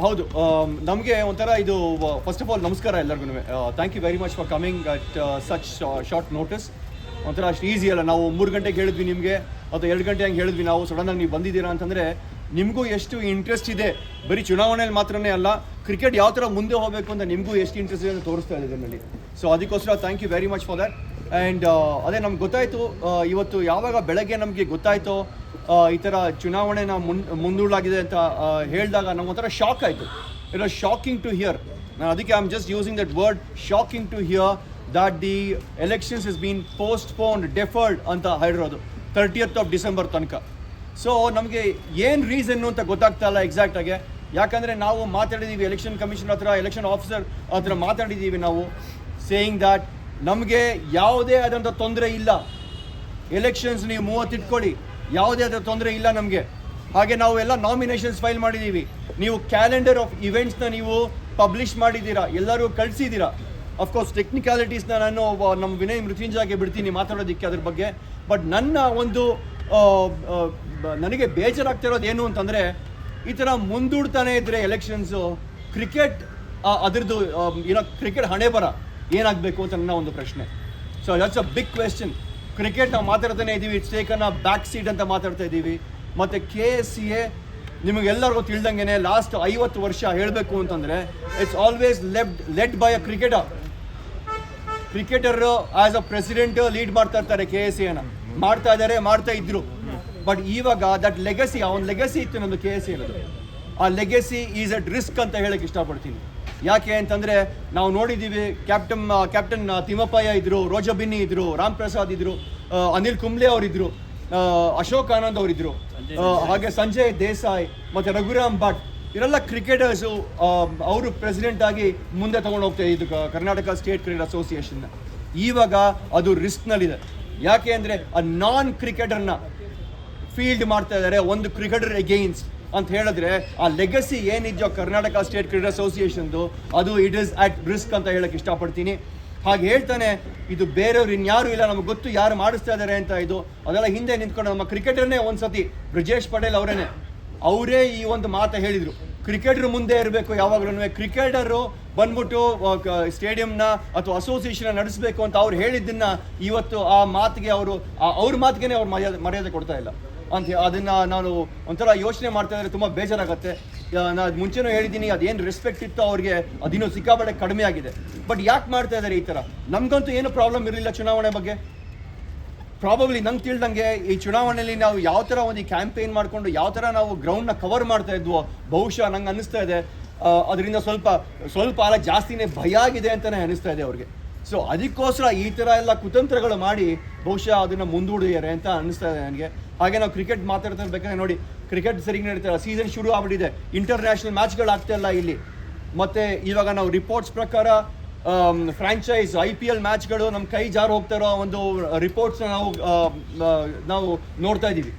ಹೌದು, ನಮಗೆ ಒಂಥರ ಇದು ಫಸ್ಟ್ ಆಫ್ ಆಲ್ ನಮಸ್ಕಾರ ಎಲ್ಲರಿಗೂ. Thank you very much for coming at such short notice. ಒಂಥರ ಅಷ್ಟು ಈಸಿ ಅಲ್ಲ. ನಾವು 3 ಗಂಟೆಗೆ ಹೇಳಿದ್ವಿ ನಿಮಗೆ, ಅಥವಾ 2 ಗಂಟೆ ಹಂಗೆ ಹೇಳಿದ್ವಿ ನಾವು. ಸಡನ್ನಾಗಿ ನೀವು ಬಂದಿದ್ದೀರಾ ಅಂತಂದರೆ ನಿಮಗೂ ಎಷ್ಟು ಇಂಟ್ರೆಸ್ಟ್ ಇದೆ, ಬರೀ ಚುನಾವಣೆಯಲ್ಲಿ ಮಾತ್ರನೇ ಅಲ್ಲ, ಕ್ರಿಕೆಟ್ ಯಾವ ಥರ ಮುಂದೆ ಹೋಗಬೇಕು ಅಂತ ನಿಮಗೂ ಎಷ್ಟು ಇಂಟ್ರೆಸ್ಟ್ ಇದೆ ಅಂತ ತೋರಿಸ್ತಾ ಇದೆ ಇದರಲ್ಲಿ. ಸೊ ಅದಕ್ಕೋಸ್ಕರ thank you very much for that. And ಅದೇ ನಮ್ಗೆ ಗೊತ್ತಾಯಿತು ಇವತ್ತು, ಯಾವಾಗ ಬೆಳಗ್ಗೆ ನಮಗೆ ಗೊತ್ತಾಯಿತು ಈ ಥರ ಚುನಾವಣೆನ ಮುಂದೂಡಲಾಗಿದೆ ಅಂತ ಹೇಳಿದಾಗ ನಮ್ಗೊಂಥರ ಶಾಕ್ ಆಯಿತು. It was shocking to hear. ನಾನು ಅದಕ್ಕೆ I am just using that word, shocking to hear that the elections has been postponed, deferred ಅಂತ ಹೇಳಿರೋದು 30th of December ತನಕ. ಸೊ ನಮಗೆ ಏನು ರೀಸನ್ನು ಅಂತ ಗೊತ್ತಾಗ್ತಾ ಇಲ್ಲ ಎಕ್ಸಾಕ್ಟಾಗಿ. ಯಾಕಂದರೆ ನಾವು ಮಾತಾಡಿದ್ದೀವಿ ಎಲೆಕ್ಷನ್ ಕಮಿಷನ್ ಹತ್ರ, ಎಲೆಕ್ಷನ್ ಆಫೀಸರ್ ಹತ್ರ ಮಾತಾಡಿದ್ದೀವಿ ನಾವು, ಸೇಯಿಂಗ್ ದ್ಯಾಟ್ ನಮಗೆ ಯಾವುದೇ ಆದಂಥ ತೊಂದರೆ ಇಲ್ಲ, ಎಲೆಕ್ಷನ್ಸ್ ನೀವು 30 ಇಟ್ಕೊಳ್ಳಿ, ಯಾವುದೇ ಆದ ತೊಂದರೆ ಇಲ್ಲ ನಮಗೆ. ಹಾಗೆ ನಾವು ಎಲ್ಲ ನಾಮಿನೇಷನ್ಸ್ ಫೈಲ್ ಮಾಡಿದ್ದೀವಿ, ನೀವು ಕ್ಯಾಲೆಂಡರ್ ಆಫ್ ಇವೆಂಟ್ಸ್ನ ನೀವು ಪಬ್ಲಿಷ್ ಮಾಡಿದ್ದೀರಾ, ಎಲ್ಲರೂ ಕಳಿಸಿದ್ದೀರಾ. ಅಫ್ಕೋರ್ಸ್ ಟೆಕ್ನಿಕಾಲಿಟೀಸ್ನ ನಾನು ನಮ್ಮ ವಿನಯ್ ಮೃತ್ಯುಂಜಯಗೆ ಬಿಡ್ತೀನಿ ಮಾತಾಡೋದಕ್ಕೆ ಅದ್ರ ಬಗ್ಗೆ. ಬಟ್ ನನ್ನ ಒಂದು ನನಗೆ ಬೇಜಾರಾಗ್ತಿರೋದು ಏನು ಅಂತಂದರೆ, ಈ ಥರ ಮುಂದೂಡ್ತಾನೆ ಇದ್ದರೆ ಎಲೆಕ್ಷನ್ಸು, ಕ್ರಿಕೆಟ್ ಅದರದ್ದು ಕ್ರಿಕೆಟ್ ಹಣೆ ಬರ ಏನಾಗಬೇಕು ಅಂತ ನನ್ನ ಒಂದು ಪ್ರಶ್ನೆ. So that's a big question. Cricket ನಾವು ಮಾತಾಡ್ತಾನೆ ಇದ್ದೀವಿ, it's taken a back seat ಅಂತ ಮಾತಾಡ್ತಾ ಇದ್ದೀವಿ. ಮತ್ತು KSCA ನಿಮಗೆಲ್ಲರಿಗೂ ತಿಳಿದಂಗೆ ಲಾಸ್ಟ್ 50 ವರ್ಷ ಹೇಳಬೇಕು ಅಂತಂದರೆ it's always led by a cricketer as a president lead ಮಾಡ್ತಾ ಇರ್ತಾರೆ. KSCAನ ಮಾಡ್ತಾ ಇದ್ದಾರೆ, ಮಾಡ್ತಾ ಇದ್ರು. ಬಟ್ ಇವಾಗ ದಟ್ ಲೆಗಸಿ, ಅವನ ಲೆಗಸಿ ಇತ್ತು ನಮ್ಮದು KSCA ಅನ್ನೋದು. ಆ ಲೆಗಸಿ ಈಸ್ ಅಟ್ ರಿಸ್ಕ್ ಅಂತ ಹೇಳಕ್ಕೆ ಇಷ್ಟಪಡ್ತೀನಿ. ಯಾಕೆ ಅಂತಂದರೆ ನಾವು ನೋಡಿದ್ದೀವಿ, ಕ್ಯಾಪ್ಟನ್ ತಿಮ್ಮಪ್ಪಯ್ಯ ಇದ್ದರು, ರೋಜಾ ಬಿನ್ನಿ ಇದ್ದರು, ರಾಮ್ ಪ್ರಸಾದ್ ಇದ್ದರು, ಅನಿಲ್ ಕುಂಬ್ಳೆ ಅವರಿದ್ದರು, ಅಶೋಕ್ ಆನಂದ್ ಅವರಿದ್ದರು, ಹಾಗೆ ಸಂಜಯ್ ದೇಸಾಯಿ ಮತ್ತು ರಘುರಾಮ್ ಭಟ್, ಇವರೆಲ್ಲ ಕ್ರಿಕೆಟರ್ಸು. ಅವರು ಪ್ರೆಸಿಡೆಂಟ್ ಆಗಿ ಮುಂದೆ ತೊಗೊಂಡು ಹೋಗ್ತಾ ಇದ್ದು ಕರ್ನಾಟಕ ಸ್ಟೇಟ್ ಕ್ರಿಕೆಟ್ ಅಸೋಸಿಯೇಷನ್ನ. ಇವಾಗ ಅದು ರಿಸ್ಕ್ನಲ್ಲಿದೆ. ಯಾಕೆ ಅಂದರೆ ಆ ನಾನ್ ಕ್ರಿಕೆಟರ್ನ ಫೀಲ್ಡ್ ಮಾಡ್ತಾ ಇದ್ದಾರೆ ಒಂದು ಕ್ರಿಕೆಟರ್ ಎಗೇನ್ಸ್ಟ್ ಅಂತ ಹೇಳಿದ್ರೆ, ಆ ಲೆಗಸಿ ಏನಿದೆಯೋ ಕರ್ನಾಟಕ ಸ್ಟೇಟ್ ಕ್ರಿಕೆಟ್ ಅಸೋಸಿಯೇಷನ್ದು, ಅದು ಇಟ್ ಈಸ್ ಅಟ್ ರಿಸ್ಕ್ ಅಂತ ಹೇಳಕ್ಕೆ ಇಷ್ಟಪಡ್ತೀನಿ. ಹಾಗೆ ಹೇಳ್ತಾನೆ, ಇದು ಬೇರೆಯವ್ರು ಇನ್ಯಾರೂ ಇಲ್ಲ, ನಮಗೆ ಗೊತ್ತು ಯಾರು ಮಾಡಿಸ್ತಾ ಇದ್ದಾರೆ ಅಂತ. ಇದು ಅದೆಲ್ಲ ಹಿಂದೆ ನಿಂತ್ಕೊಂಡು ನಮ್ಮ ಕ್ರಿಕೆಟರ್ನೇ ಒಂದು ಸತಿ ಬ್ರಿಜೇಶ್ ಪಟೇಲ್ ಅವರೇ ಈ ಒಂದು ಮಾತು ಹೇಳಿದರು, ಕ್ರಿಕೆಟರ್ ಮುಂದೆ ಇರಬೇಕು ಯಾವಾಗಲೂ, ಕ್ರಿಕೆಟರು ಬಂದ್ಬಿಟ್ಟು ಸ್ಟೇಡಿಯಂನ ಅಥವಾ ಅಸೋಸಿಯೇಷನ್ ನಡೆಸಬೇಕು ಅಂತ ಅವ್ರು ಹೇಳಿದ್ದನ್ನು ಇವತ್ತು ಆ ಮಾತಿಗೆ ಅವ್ರ ಮಾತಿಗೆ ಅವ್ರು ಮರ್ಯಾದೆ ಕೊಡ್ತಾ ಇಲ್ಲ ಅಂತ. ಅದನ್ನು ನಾನು ಒಂಥರ ಯೋಚನೆ ಮಾಡ್ತಾ ಇದ್ರೆ ತುಂಬ ಬೇಜಾರಾಗುತ್ತೆ. ನಾನು ಮುಂಚೆನೂ ಹೇಳಿದ್ದೀನಿ, ಅದೇನು ರೆಸ್ಪೆಕ್ಟ್ ಇತ್ತು ಅವ್ರಿಗೆ ಅದಿನ್ನೂ ಸಿಕ್ಕಾಪಟ್ಟೆ ಕಡಿಮೆ ಆಗಿದೆ. ಬಟ್ ಯಾಕೆ ಮಾಡ್ತಾ ಇದ್ದಾರೆ ಈ ಥರ? ನಮಗಂತೂ ಏನು ಪ್ರಾಬ್ಲಮ್ ಇರಲಿಲ್ಲ ಚುನಾವಣೆ ಬಗ್ಗೆ. ಪ್ರಾಬಬ್ಲಿ ನಂಗೆ ತಿಳಿದಂಗೆ ಈ ಚುನಾವಣೆಯಲ್ಲಿ ನಾವು ಯಾವ ಥರ ಒಂದು ಕ್ಯಾಂಪೇನ್ ಮಾಡಿಕೊಂಡು ಯಾವ ಥರ ನಾವು ಗ್ರೌಂಡ್ನ ಕವರ್ ಮಾಡ್ತಾ ಇದ್ವೋ, ಬಹುಶಃ ನಂಗೆ ಅನ್ನಿಸ್ತಾ ಇದೆ ಅದರಿಂದ ಸ್ವಲ್ಪ ಅಲ್ಲ ಜಾಸ್ತಿನೇ ಭಯ ಆಗಿದೆ ಅಂತಲೇ ಅನ್ನಿಸ್ತಾ ಇದೆ ಅವ್ರಿಗೆ. ಸೊ ಅದಕ್ಕೋಸ್ಕರ ಈ ಥರ ಎಲ್ಲ ಕುತಂತ್ರಗಳು ಮಾಡಿ ಬಹುಶಃ ಅದನ್ನು ಮುಂದೂಡಿದ್ದಾರೆ ಅಂತ ಅನ್ನಿಸ್ತಾ ಇದೆ ನನಗೆ. ಹಾಗೆ ನಾವು ಕ್ರಿಕೆಟ್ ಮಾತಾಡ್ತಾ ಬೇಕಾದ್ರೆ ನೋಡಿ, ಕ್ರಿಕೆಟ್ ಸರಿಗೆ ನಡೀತಾ, ಸೀಸನ್ ಶುರು ಆಗ್ಬಿಟ್ಟಿದೆ, ಇಂಟರ್ನ್ಯಾಷನಲ್ ಮ್ಯಾಚ್ಗಳಾಗ್ತಾ ಇಲ್ಲ ಇಲ್ಲಿ. ಮತ್ತು ಇವಾಗ ನಾವು ರಿಪೋರ್ಟ್ಸ್ ಪ್ರಕಾರ ಫ್ರ್ಯಾಂಚೈಸ್ IPL ಮ್ಯಾಚ್ಗಳು ನಮ್ಮ ಕೈ ಜಾರು ಹೋಗ್ತಾ ಇರೋ ಒಂದು ರಿಪೋರ್ಟ್ಸ್ನ ನಾವು ನೋಡ್ತಾ ಇದ್ದೀವಿ.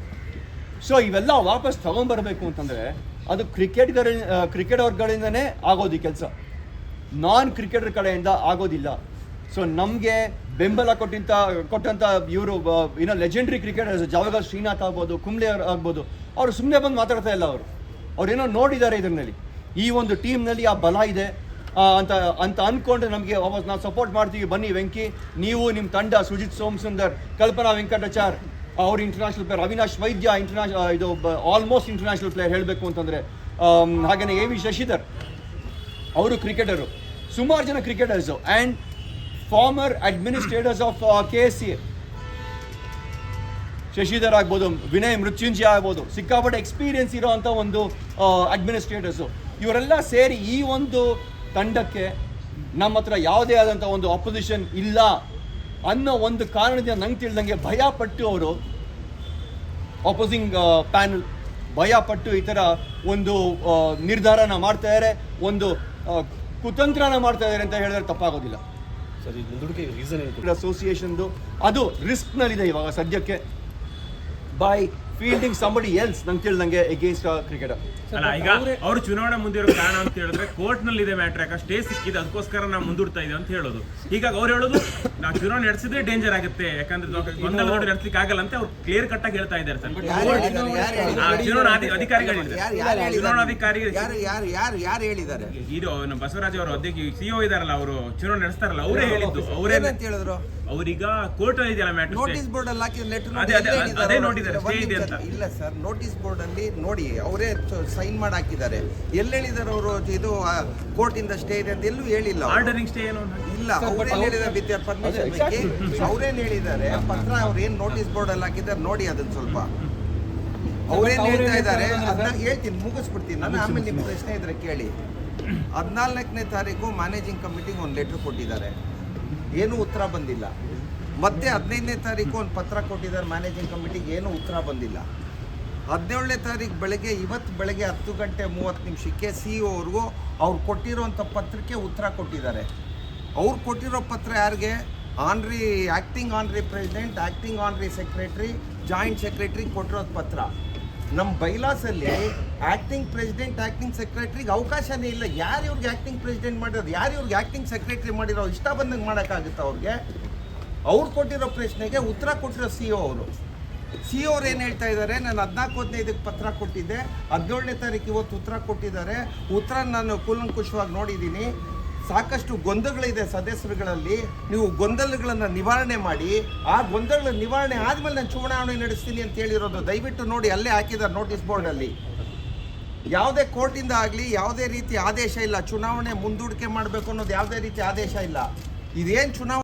ಸೊ ಇವೆಲ್ಲ ವಾಪಸ್ ತೊಗೊಂಬರ್ಬೇಕು ಅಂತಂದರೆ ಅದು ಕ್ರಿಕೆಟರ್ಗಳಿಂದನೇ ಆಗೋದು ಈ ಕೆಲಸ, ನಾನ್ ಕ್ರಿಕೆಟರ್ ಕಡೆಯಿಂದ ಆಗೋದಿಲ್ಲ. ಸೊ ನಮಗೆ ಬೆಂಬಲ ಕೊಟ್ಟಂಥ ಇವರು ಲೆಜೆಂಡ್ರಿ ಕ್ರಿಕೆಟರ್ಸ್, ಜಾವಗಲ್ ಶ್ರೀನಾಥ್ ಆಗ್ಬೋದು, ಕುಂಬ್ಳೆ ಆಗ್ಬೋದು, ಅವರು ಸುಮ್ಮನೆ ಬಂದು ಮಾತಾಡ್ತಾ ಇಲ್ಲ. ಅವ್ರೇನೋ ನೋಡಿದ್ದಾರೆ ಇದರಲ್ಲಿ, ಈ ಒಂದು ಟೀಮ್ನಲ್ಲಿ ಆ ಬಲ ಇದೆ ಅಂತ ಅಂದ್ಕೊಂಡು ನಮಗೆ ವಾಪಸ್ ನಾವು ಸಪೋರ್ಟ್ ಮಾಡ್ತೀವಿ. ಬನ್ನಿ ವೆಂಕಿ, ನೀವು ನಿಮ್ಮ ತಂಡ, ಸುಜಿತ್ ಸೋಮಸುಂದರ್, ಕಲ್ಪನಾ ವೆಂಕಟಾಚಾರ್, ಅವರು ಇಂಟರ್ನ್ಯಾಷನಲ್ ಪ್ಲೇಯರ್, ಅವಿನಾಶ್ ವೈದ್ಯ ಇದು ಆಲ್ಮೋಸ್ಟ್ ಇಂಟರ್ನ್ಯಾಷನಲ್ ಪ್ಲೇಯರ್ ಹೇಳಬೇಕು ಅಂತಂದರೆ, ಹಾಗೆಯೇ AV ಶಶಿಧರ್ ಅವರು ಕ್ರಿಕೆಟರು, ಸುಮಾರು ಜನ cricketers, and farmer administrators of KSCA, Shashidhar ಆಗ್ಬೋದು, ವಿನಯ್ ಮೃತ್ಯುಂಜಯ ಆಗ್ಬೋದು, ಸಿಕ್ಕಾಪಟ್ಟೆ ಎಕ್ಸ್ಪೀರಿಯನ್ಸ್ ಇರೋ ಅಂಥ ಒಂದು ಅಡ್ಮಿನಿಸ್ಟ್ರೇಟರ್ಸು. ಇವರೆಲ್ಲ ಸೇರಿ ಈ ಒಂದು ತಂಡಕ್ಕೆ ನಮ್ಮ ಹತ್ರ ಯಾವುದೇ ಆದಂಥ ಒಂದು ಅಪೋಸಿಷನ್ ಇಲ್ಲ ಅನ್ನೋ ಒಂದು ಕಾರಣದಿಂದ ನಂಗೆ ತಿಳಿದಂಗೆ ಭಯಪಟ್ಟು ಅವರು ಅಪೋಸಿಂಗ್ ಪ್ಯಾನಲ್ ಭಯಪಟ್ಟು ಈ ಥರ ಒಂದು ನಿರ್ಧಾರನ ಮಾಡ್ತಾ ಇದ್ದಾರೆ, ಒಂದು ಕುತಂತ್ರನ ಮಾಡ್ತಾ ಇದ್ದಾರೆ ಅಂತ ಹೇಳಿದ್ರೆ ತಪ್ಪಾಗೋದಿಲ್ಲ. ಅಸೋಸಿಯೇಷನ್ದು ಅದು ರಿಸ್ಕ್ನಲ್ಲಿದೆ ಇವಾಗ ಸದ್ಯಕ್ಕೆ. ಬೈ ಫೀಲ್ಡಿಂಗ್ ಸಂಬಡಿ ಎಲ್ಸ್ ನಂಗೆ ತಿಳಿದಂಗೆ ಅಗೇನ್ಸ್ಟ್ ಕ್ರಿಕೆಟರ್. ಅಲ್ಲ ಈಗ ಅವರು ಚುನಾವಣೆ ಮುಂದಿರೋ ಕಾರಣ ಅಂತ ಹೇಳಿದ್ರೆ ಕೋರ್ಟ್ ನಲ್ಲಿ ಇದೆ ಮ್ಯಾಟ್ರ್, ಯಾಕೆ ಸ್ಟೇ ಸಿಕ್ಕಿದೆ ಅದಕ್ಕೋಸ್ಕರ ನಾವು ಮುಂದೂಡ್ತಾ ಇದ್ದೇವೆ ಅಂತ ಹೇಳೋದು. ಹೀಗಾಗಿ ಅವ್ರು ಹೇಳೋದು ನಾವು ಚುನಾವಣೆ ನಡೆಸಿದ್ರೆ ಡೇಂಜರ್ ಆಗುತ್ತೆ, ಯಾಕಂದ್ರೆ ಗೊಂದಲ ನೋಡಿ ನಡೆಸಲಿಕ್ಕೆ ಆಗಲ್ಲ ಅಂತ ಅವ್ರು ಕ್ಲಿಯರ್ ಕಟ್ ಆಗಿ ಹೇಳ್ತಾ ಇದ್ದಾರೆ ಸರ್. ಚುನಾವಣಾಧಿಕಾರಿಗಳಿದ್ದಾರೆ, ಯಾರು ಹೇಳಿದ್ದಾರೆ? ಇದು ನಮ್ಮ ಬಸವರಾಜ್ ಅವರು ಅಧ್ಯಕ್ಷ ಸಿಒ ಇದಾರಲ್ಲ, ಅವರು ಚುನಾವಣೆ ನಡೆಸ್ತಾರಲ್ಲ, ಅವರೇ ಹೇಳಿದ್ದು. ಅವರೇ ಅಂತ ಹೇಳಿದ್ರು. ಅವ್ರೀಗ ಕೋರ್ಟ್ ಅಲ್ಲಿ ಇದೆಯಲ್ಲ ಮ್ಯಾಟ್ರ್, ನೋಟಿಸ್ ಬೋರ್ಡ್ ಅಲ್ಲಿ ಹಾಕಿದ ಲೆಟರ್ ಅದೇ ನೋಡಿದ್ದಾರೆ ಸ್ಟೇ ಇದೆ ಅಂತ. ಇಲ್ಲ ಸರ್, ನೋಟಿಸ್ ಬೋರ್ಡ್ ಅಲ್ಲಿ ನೋಡಿ ಅವರೇ ಸೈನ್ ಮಾಡಿ ಹಾಕಿದ್ದಾರೆ. ಎಲ್ಲಿ ಹೇಳಿದ್ದಾರೆ ಅವರು ಇದು ಕೋರ್ಟ್ ಇಂದ ಸ್ಟೇ ಇದೆ ಅಂತ? ಎಲ್ಲೂ ಹೇಳಿಲ್ಲ. ಆರ್ಡರಿಂಗ್ ಸ್ಟೇ ಏನು ಇಲ್ಲ, ಅವ್ರೇನ್ ಹೇಳಿದ್ದಾರೆ ವಿತ್ ಯರ್ ಪರ್ಮಿಷನ್ ಬಗ್ಗೆ ಅವ್ರೇನ್ ಹೇಳಿದ್ದಾರೆ ಪತ್ರ, ಅವ್ರು ಏನ್ ನೋಟಿಸ್ ಬೋರ್ಡ್ ಅಲ್ಲಿ ಹಾಕಿದ್ದಾರೆ ನೋಡಿ ಅದನ್ನ ಸ್ವಲ್ಪ. ಅವ್ರೇನ್ ಹೇಳ್ತಾ ಇದ್ದಾರೆ ಅದನ್ನ ಹೇಳ್ತೀನಿ, ಮುಗಿಸ್ಬಿಡ್ತೀನಿ ನಾನು, ಆಮೇಲೆ ನಿಮ್ಮ ಪ್ರಶ್ನೆ ಇದ್ರೆ ಕೇಳಿ. 14ನೇ ತಾರೀಕು ಮ್ಯಾನೇಜಿಂಗ್ ಕಮಿಟಿಗೆ ಒಂದು ಲೆಟರ್ ಕೊಟ್ಟಿದ್ದಾರೆ, ಏನೂ ಉತ್ತರ ಬಂದಿಲ್ಲ. ಮತ್ತೆ 15ನೇ ತಾರೀಕು ಒಂದು ಪತ್ರ ಕೊಟ್ಟಿದ್ದಾರೆ ಮ್ಯಾನೇಜಿಂಗ್ ಕಮಿಟಿಗೆ, ಏನೂ ಉತ್ತರ ಬಂದಿಲ್ಲ. 17ನೇ ತಾರೀಕು ಬೆಳಗ್ಗೆ, ಇವತ್ತು ಬೆಳಗ್ಗೆ 10:30 CEO ಅವ್ರಿಗೂ ಅವ್ರು ಕೊಟ್ಟಿರೋಂಥ ಪತ್ರಕ್ಕೆ ಉತ್ತರ ಕೊಟ್ಟಿದ್ದಾರೆ. ಅವ್ರು ಕೊಟ್ಟಿರೋ ಪತ್ರ ಯಾರಿಗೆ? Acting honorary president, acting honorary secretary, joint secretary ಕೊಟ್ಟಿರೋ ಪತ್ರ. ನಮ್ಮ ಬೈಲಾಸಲ್ಲಿ ಆ್ಯಕ್ಟಿಂಗ್ ಪ್ರೆಸಿಡೆಂಟ್, ಆ್ಯಕ್ಟಿಂಗ್ ಸೆಕ್ರೆಟ್ರಿಗೆ ಅವಕಾಶನೇ ಇಲ್ಲ. ಯಾರು ಇವ್ರಿಗೆ ಆ್ಯಕ್ಟಿಂಗ್ ಪ್ರೆಸಿಡೆಂಟ್ ಮಾಡಿರೋದು, ಯಾರು ಇವ್ರಿಗೆ ಆ್ಯಕ್ಟಿಂಗ್ ಸೆಕ್ರೆಟ್ರಿ ಮಾಡಿರೋ? ಇಷ್ಟ ಬಂದಂಗೆ ಮಾಡೋಕ್ಕಾಗುತ್ತೆ ಅವ್ರಿಗೆ? ಅವ್ರು ಕೊಟ್ಟಿರೋ ಪ್ರಶ್ನೆಗೆ ಉತ್ತರ ಕೊಟ್ಟಿರೋ CEO ಅವರು. CEO ಅವ್ರು ಏನು ಹೇಳ್ತಾ ಇದ್ದಾರೆ, ನಾನು 14-15 ಪತ್ರ ಕೊಟ್ಟಿದ್ದೆ, 17ನೇ ತಾರೀಕು ಇವತ್ತು ಉತ್ತರ ಕೊಟ್ಟಿದ್ದಾರೆ. ಉತ್ತರ ನಾನು ಕೂಲಂಕುಷವಾಗಿ ನೋಡಿದ್ದೀನಿ. ಸಾಕಷ್ಟು ಗೊಂದಲಗಳಿದೆ ಸದಸ್ಯರುಗಳಲ್ಲಿ, ನೀವು ಗೊಂದಲಗಳನ್ನು ನಿವಾರಣೆ ಮಾಡಿ, ಆ ಗೊಂದಲಗಳ ನಿವಾರಣೆ ಆದಮೇಲೆ ನಾನು ಚುನಾವಣೆ ನಡೆಸ್ತೀನಿ ಅಂತ ಹೇಳಿರೋದು. ದಯವಿಟ್ಟು ನೋಡಿ, ಅಲ್ಲೇ ಹಾಕಿದ್ದಾರೆ ನೋಟಿಸ್ ಬೋರ್ಡಲ್ಲಿ. ಯಾವುದೇ ಕೋರ್ಟಿಂದ ಆಗಲಿ ಯಾವುದೇ ರೀತಿ ಆದೇಶ ಇಲ್ಲ, ಚುನಾವಣೆ ಮುಂದೂಡಿಕೆ ಮಾಡಬೇಕು ಅನ್ನೋದು ಯಾವುದೇ ರೀತಿ ಆದೇಶ ಇಲ್ಲ. ಇದೇನು ಚುನಾವಣೆ